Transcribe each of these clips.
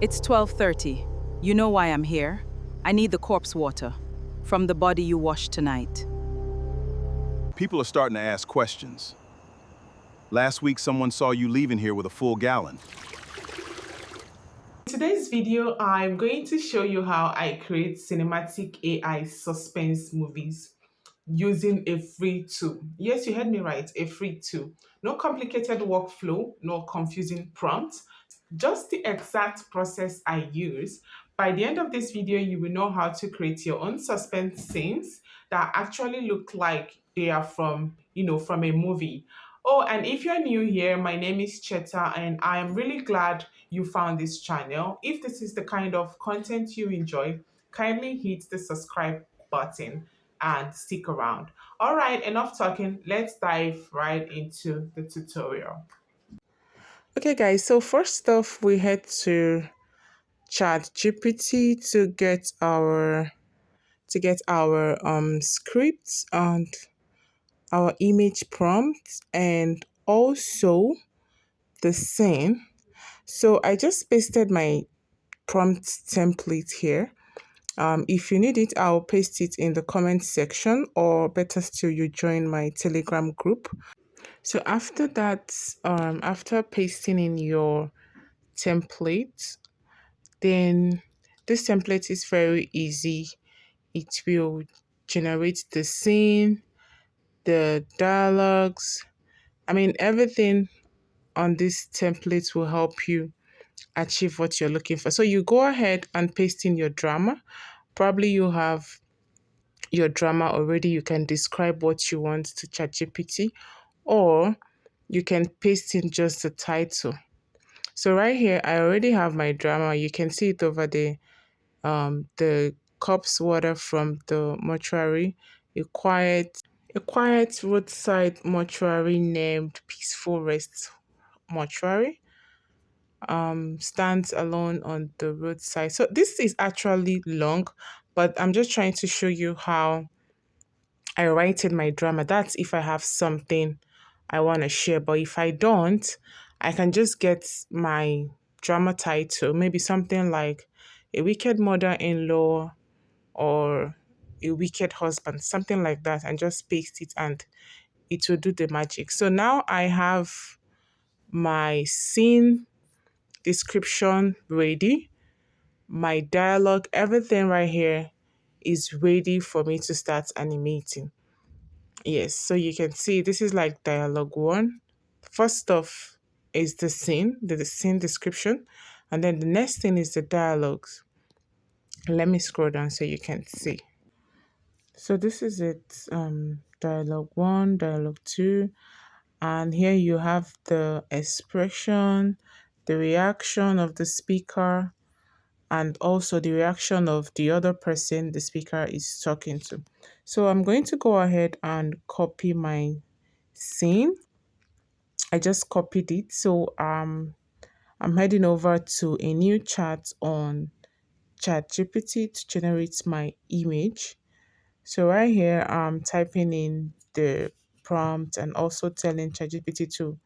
It's 12:30. You know why I'm here? I need the corpse water from the body you washed tonight. People are starting to ask questions. Last week, someone saw you leaving here with a full gallon. In today's video, I'm going to show you how I create cinematic AI suspense movies using a free tool. Yes, you heard me right, a free tool. No complicated workflow, no confusing prompts, just the exact process I use. By the end of this video, you will know how to create your own suspense scenes that actually look like they are from a movie. Oh, and if you're new here, my name is Cheta, and I am really glad you found this channel. If this is the kind of content you enjoy, kindly hit the subscribe button and stick around. All right, enough talking. Let's dive right into the tutorial. Okay, guys, so first off, we head to ChatGPT to get our scripts and our image prompts and also the scene. So I just pasted my prompt template here. If you need it, I'll paste it in the comment section, or better still, you join my Telegram group. So after that, after pasting in your template, then this template is very easy. It will generate the scene, the dialogues. I mean, everything on this template will help you achieve what you're looking for. So you go ahead and paste in your drama. Probably you have your drama already. You can describe what you want to ChatGPT, or you can paste in just the title. So right here, I already have my drama. You can see it over there. The corpse water from the mortuary, a quiet roadside mortuary named Peaceful Rest Mortuary. Stands alone on the roadside. So this is actually long, but I'm just trying to show you how I write in my drama. That's if I have something I want to share. But if I don't, I can just get my drama title, maybe something like A Wicked Mother-in-Law or A Wicked Husband, something like that, and just paste it and it will do the magic. So now I have my scene description ready, my dialogue, everything right here is ready for me to start animating. Yes, so you can see this is like dialogue one. First off is the scene description, and then the next thing is the dialogues. Let me scroll down so you can see. So this is it, dialogue one, dialogue two, and here you have the expression, the reaction of the speaker, and also the reaction of the other person the speaker is talking to. So I'm going to go ahead and copy my scene. I just copied it. So I'm heading over to a new chat on ChatGPT to generate my image. So right here, I'm typing in the prompt and also telling ChatGPT to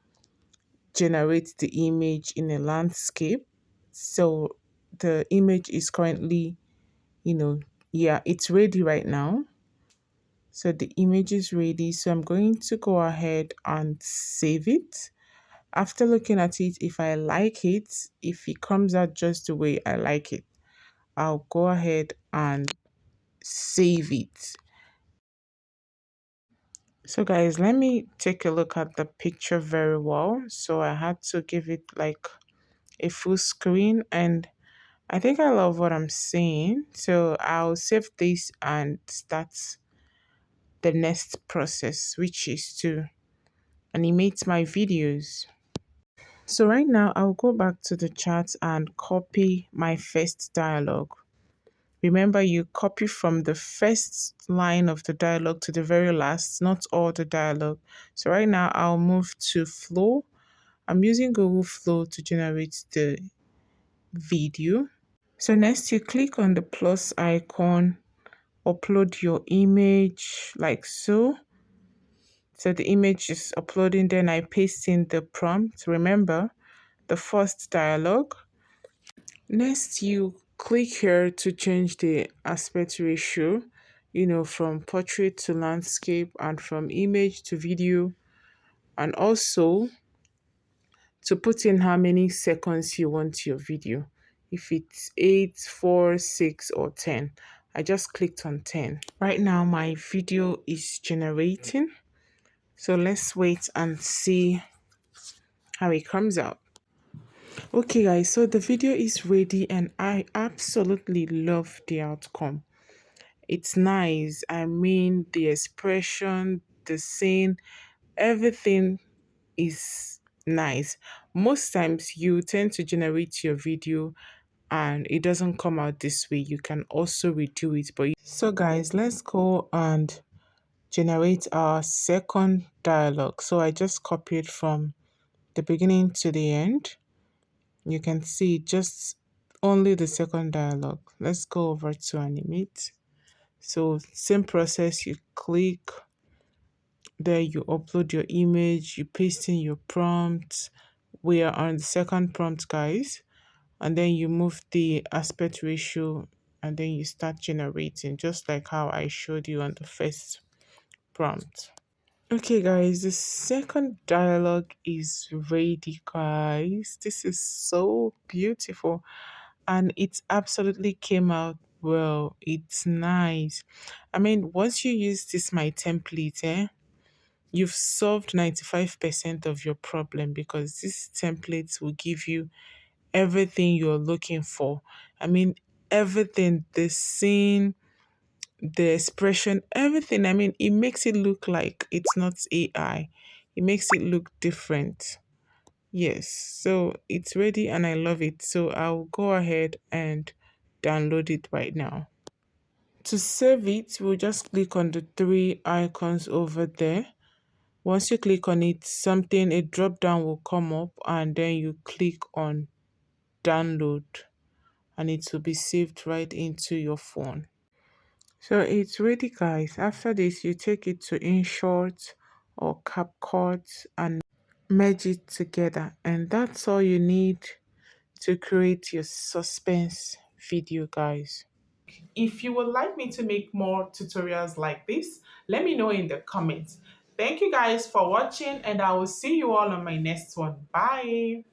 generate the image in a landscape. So the image is currently, yeah, it's ready right now. So the image is ready. So I'm going to go ahead and save it. After looking at it, if I like it, if it comes out just the way I like it, I'll go ahead and save it. So guys, let me take a look at the picture very well. So I had to give it like a full screen, and I think I love what I'm seeing. So I'll save this and start the next process, which is to animate my videos. So right now I'll go back to the chat and copy my first dialogue. Remember, you copy from the first line of the dialogue to the very last, not all the dialogue. So right now I'll move to Flow. I'm using Google Flow to generate the video. So next you click on the plus icon, upload your image like so. So the image is uploading, then I paste in the prompt. Remember the first dialogue. Next, you click here to change the aspect ratio, from portrait to landscape and from image to video, and also to put in how many seconds you want your video. If it's 8, 4, 6, or 10. I just clicked on 10. Right now, my video is generating. So let's wait and see how it comes out. Okay, guys, so the video is ready and I absolutely love the outcome. It's nice. I mean, the expression, the scene, everything is nice. Most times you tend to generate your video and it doesn't come out this way. You can also redo it. But so guys, let's go and generate our second dialogue. So I just copied from the beginning to the end. You can see just only the second dialogue. Let's go over to animate. So same process, you click there, you upload your image, you paste in your prompt. We are on the second prompt, guys. And then you move the aspect ratio and then you start generating just like how I showed you on the first prompt. Okay, guys, the second dialogue is ready, guys. This is so beautiful and it absolutely came out well. It's nice. I mean, once you use this my template, you've solved 95% of your problem because this template will give you everything you're looking for. I mean, everything, the scene, the expression, everything. I mean, it makes it look like it's not AI. It makes it look different. Yes, so it's ready and I love it. So I'll go ahead and download it right now. To save it, we'll just click on the three icons over there. Once you click on it, a drop down will come up and then you click on download and it will be saved right into your phone. So it's ready, guys. After this, you take it to InShot or CapCut and merge it together. And that's all you need to create your suspense video, guys. If you would like me to make more tutorials like this, let me know in the comments. Thank you guys for watching and I will see you all on my next one. Bye.